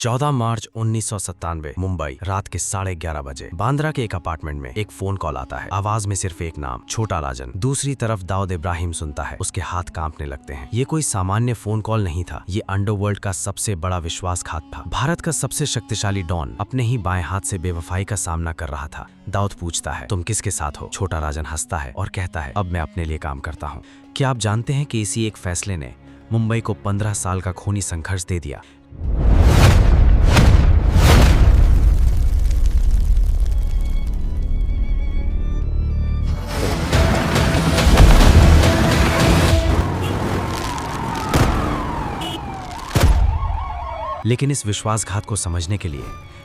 14 मार्च 1997 मुंबई रात के 11:30 बजे बांद्रा के एक अपार्टमेंट में एक फोन कॉल आता है। आवाज में सिर्फ एक नाम, छोटा राजन। दूसरी तरफ दाऊद इब्राहिम सुनता है। उसके हाथ कांपने लगते हैं। ये कोई सामान्य फोन कॉल नहीं था, ये अंडरवर्ल्ड का सबसे बड़ा विश्वासघात था। भारत का सबसे शक्तिशाली डॉन अपने ही बाएं हाथ से बेवफाई का सामना कर रहा था। दाऊद पूछता है, तुम किसके साथ हो? छोटा राजन हंसता है और कहता है, अब मैं अपने लिए काम करता हूँ। क्या आप जानते हैं कि इसी एक फैसले ने मुंबई को 15 साल का खूनी संघर्ष दे दिया। लेकिन इस विश्वासघात को समझने के लिए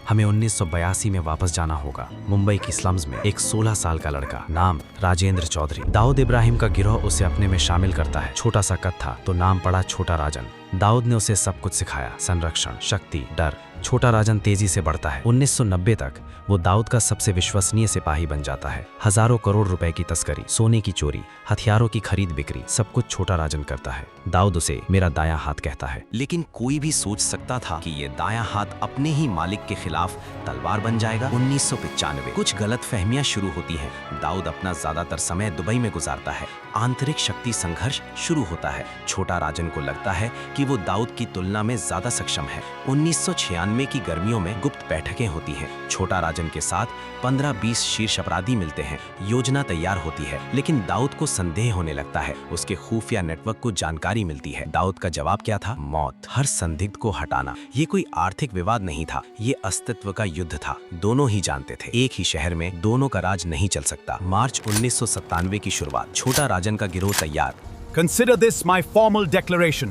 हमें 1982 में वापस जाना होगा। मुंबई की स्लम्स में एक 16 साल का लड़का, नाम राजेंद्र चौधरी। दाऊद इब्राहिम का गिरोह उसे अपने में शामिल करता है। छोटा सा कद था तो नाम पड़ा छोटा राजन। दाऊद ने उसे सब कुछ सिखाया, संरक्षण, शक्ति, डर। छोटा राजन तेजी से बढ़ता है। 1990 तक वो दाऊद का सबसे विश्वसनीय सिपाही बन जाता है। हजारों करोड़ रुपए की तस्करी, सोने की चोरी, हथियारों की खरीद बिक्री, सब कुछ छोटा राजन करता है। दाऊद उसे मेरा दायां हाथ कहता है। लेकिन कोई भी सोच सकता था कि ये दायां हाथ अपने ही मालिक के खिलाफ तलवार बन जाएगा। 1995 कुछ गलतफहमियां शुरू होती हैं। दाऊद अपना ज्यादातर समय दुबई में गुजारता है। आंतरिक शक्ति संघर्ष शुरू होता है। छोटा राजन को लगता है कि वो दाऊद की तुलना में ज्यादा सक्षम है। 1996 की गर्मियों में गुप्त बैठकें होती हैं। छोटा राजन के साथ 15-20 शीर्ष अपराधी मिलते हैं। योजना तैयार होती है, लेकिन दाऊद को संदेह होने लगता है। उसके खुफिया नेटवर्क को जानकारी मिलती है। दाऊद का जवाब क्या था? मौत, हर संदिग्ध को हटाना। ये कोई आर्थिक विवाद नहीं था, ये अस्तित्व का युद्ध था। दोनों ही जानते थे, एक ही शहर में दोनों का राज नहीं चल सकता। मार्च 1997 की शुरुआत। छोटा राजन का गिरोह तैयार। Consider this my formal declaration.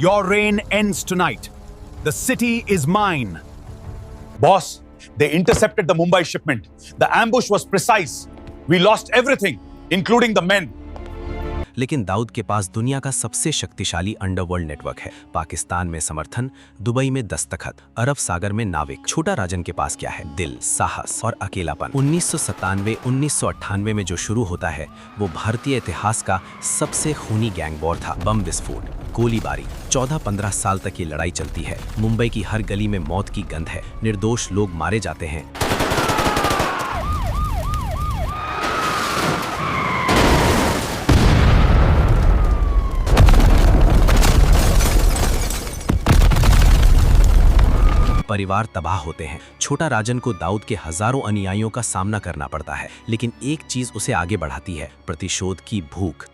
Your reign ends tonight. The city is mine. Boss, they intercepted the Mumbai shipment. The ambush was precise. We lost everything, including the men. लेकिन दाऊद के पास दुनिया का सबसे शक्तिशाली अंडरवर्ल्ड नेटवर्क है। पाकिस्तान में समर्थन, Dubai में दस्तखत, अरब सागर में नाविक। छोटा राजन के पास क्या है? दिल, साहस और अकेलापन। 1997-1998 में जो शुरू होता है वो भारतीय इतिहास का सबसे खूनी गैंग वॉर था। बम विस्फोट, गोलीबारी, 14-15 साल तक ये लड़ाई चलती है। मुंबई की हर गली में मौत की गंध है। निर्दोष लोग मारे जाते हैं। परिवार तबाह होते हैं। छोटा राजन को दाऊद के हजारों अनुयायियों का सामना करना पड़ता है, लेकिन एक चीज उसे आगे बढ़ाती है, प्रतिशोध की भूख।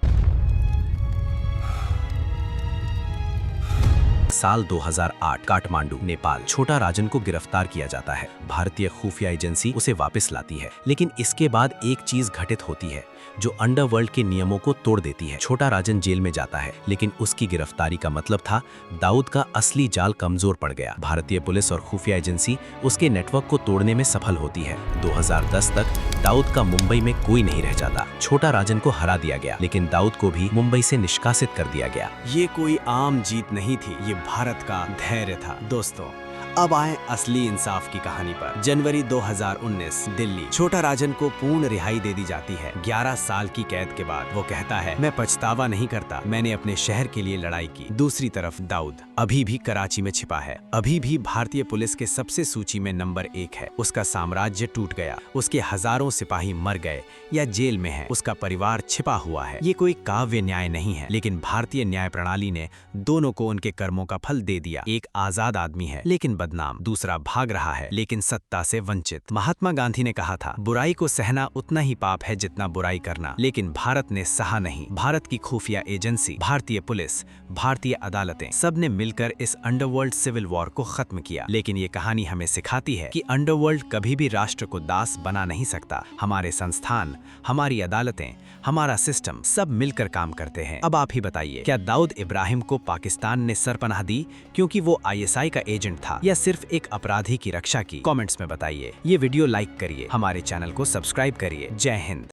साल 2008 काठमांडू, नेपाल। छोटा राजन को गिरफ्तार किया जाता है। भारतीय खुफिया एजेंसी उसे वापस लाती है, लेकिन इसके बाद एक चीज घटित होती है जो अंडरवर्ल्ड के नियमों को तोड़ देती है। छोटा राजन जेल में जाता है, लेकिन उसकी गिरफ्तारी का मतलब था दाऊद का असली जाल कमजोर पड़ गया। भारतीय पुलिस और खुफिया एजेंसी उसके नेटवर्क को तोड़ने में सफल होती है। 2010 तक दाऊद का मुंबई में कोई नहीं रह जाता। छोटा राजन को हरा दिया गया, लेकिन दाऊद को भी मुंबई से निष्कासित कर दिया गया। ये कोई आम जीत नहीं थी, ये भारत का धैर्य था। दोस्तों, अब आए असली इंसाफ की कहानी पर। जनवरी 2019, दिल्ली। छोटा राजन को पूर्ण रिहाई दे दी जाती है। 11 साल की कैद के बाद वो कहता है, मैं पछतावा नहीं करता, मैंने अपने शहर के लिए लड़ाई की। दूसरी तरफ दाऊद अभी भी कराची में छिपा है, अभी भी भारतीय पुलिस के सबसे सूची में नंबर 1 है। उसका साम्राज्य टूट गया, उसके हजारों सिपाही मर गए या जेल में है, उसका परिवार छिपा हुआ है। ये कोई काव्य न्याय नहीं है, लेकिन भारतीय न्याय प्रणाली ने दोनों को उनके कर्मों का फल दे दिया। एक आजाद आदमी है लेकिन बदनाम, दूसरा भाग रहा है लेकिन सत्ता से वंचित। महात्मा गांधी ने कहा था, बुराई को सहना उतना ही पाप है जितना बुराई करना, लेकिन भारत ने सहा नहीं। भारत की खुफिया एजेंसी, भारतीय पुलिस, भारतीय अदालतें, सब ने मिलकर इस अंडरवर्ल्ड सिविल वॉर को खत्म किया। लेकिन ये कहानी हमें सिखाती है कि अंडरवर्ल्ड कभी भी राष्ट्र को दास बना नहीं सकता। हमारे संस्थान, हमारी अदालतें, हमारा सिस्टम सब मिलकर काम करते हैं। अब आप ही बताइए, क्या दाऊद इब्राहिम को पाकिस्तान ने सरपनाह दी क्योंकि वो ISI का एजेंट था, या सिर्फ एक अपराधी की रक्षा की? कमेंट्स में बताइए। ये वीडियो लाइक करिए, हमारे चैनल को सब्सक्राइब करिए। जय हिंद।